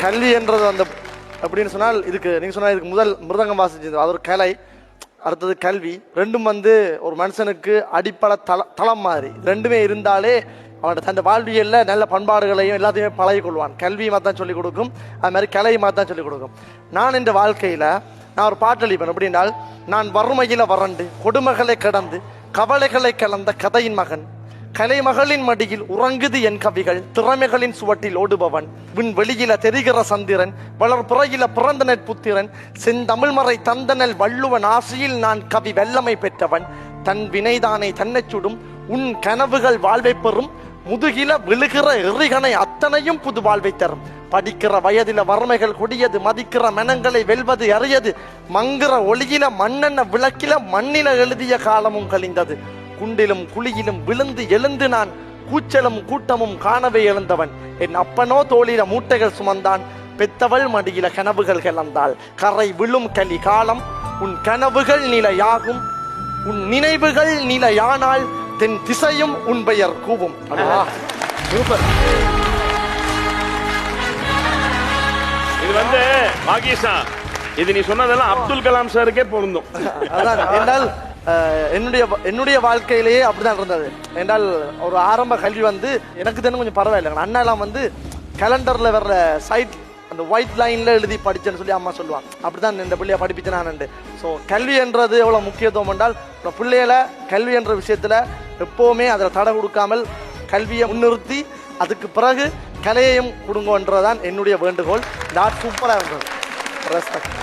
கல்வி என்றது அந்த அப்படின்னு சொன்னால் இதுக்கு நீங்க சொன்னா இதுக்கு முதல் மிருதங்கம் வாசிச்சது அது ஒரு கலை, அடுத்தது கல்வி. ரெண்டும் வந்து ஒரு மனுஷனுக்கு அடிப்படை தளம் மாதிரி ரெண்டுமே இருந்தாலே அவன் தன் வாழ்வியல்ல நல்ல பண்பாடுகளையும் எல்லாத்தையுமே பழகி கொள்வான். கல்வியுமா தான் சொல்லிக் கொடுக்கும், அது மாதிரி கலையுமா தான் சொல்லிக் கொடுக்கும். நான் இந்த வாழ்க்கையில நான் ஒரு பாட்டளிப்பேன். எப்படின்னால், நான் வறுமையில வறண்டு கொடுமைகளை கடந்து கவலைகளை கலந்த கதையின் மகன், கலைமகளின் மடியில் உறங்குது என் கவிகள், திறமைகளின் சுவட்டில் ஓடுபவன், விண் வெளியில தெரிகிற சந்திரன், வளர்புறையில பிறந்த நெற்புத்திரன், செந்தமிழ்மறை தந்தனல் வள்ளுவன் ஆசையில் நான் கவி வெள்ளமை பெற்றவன், தன் வினைதானை தன்னை சுடும் உன் கனவுகள் வாழ்வை பெறும், முதுகில விழுகிற எறிகனை அத்தனையும் புது வாழ்வை தரும், படிக்கிற வயதில வறுமைகள் கொடியது, மதிக்கிற மனங்களை வெல்வது அறியது, மங்குற ஒளியில மண்ணெண்ண விளக்கில மண்ணில எழுதிய காலமும் கழிந்தது, குண்டிலும் குழியிலும் விழுந்து எழுந்து நான் கூச்சலும் கூட்டமும் காணவே எழுந்தவன், என் அப்பனோ தோளில மூட்டைகள் சுமந்தான், பெத்தவள் மடியில கனவுகள் கிளந்தாள், கரை விழும் கலி காலம் உன் கனவுகள் நிலையாகும், உன் நினைவுகள் நிலையானால் தென் திசையும் உன் பெயர் கூவும். சூப்பர். இது வந்து பாகிஸ்தா, இது நீ சொன்னதெல்லாம் அப்துல் கலாம் சாருக்கே பொருந்தும். அதான் என்றால் என்னுடைய வாழ்க்கையிலேயே அப்படிதான் இருந்தது. என்றால் ஒரு ஆரம்ப கல்வி வந்து எனக்கு தெரியும் கொஞ்சம் பரவாயில்லை. அண்ணாலாம் வந்து கேலண்டர்ல வர்ற சைட் அந்த ஒயிட் லைன்ல எழுதி படிச்சேன்னு சொல்லி அம்மா சொல்லுவாங்க. அப்படிதான் இந்த பிள்ளைய படிப்பிச்சு நான். ஸோ கல்வி என்றது எவ்வளவு முக்கியத்துவம் என்றால் பிள்ளைகளை கல்வி என்ற விஷயத்துல எப்பவுமே அதில் தடை கொடுக்காமல் கல்வியை முன்னிறுத்தி அதுக்கு பிறகு கலையையும் கொடுங்கன்றதான் என்னுடைய வேண்டுகோள். சூப்பராக இருந்தது. ரெஸ்பெக்ட்.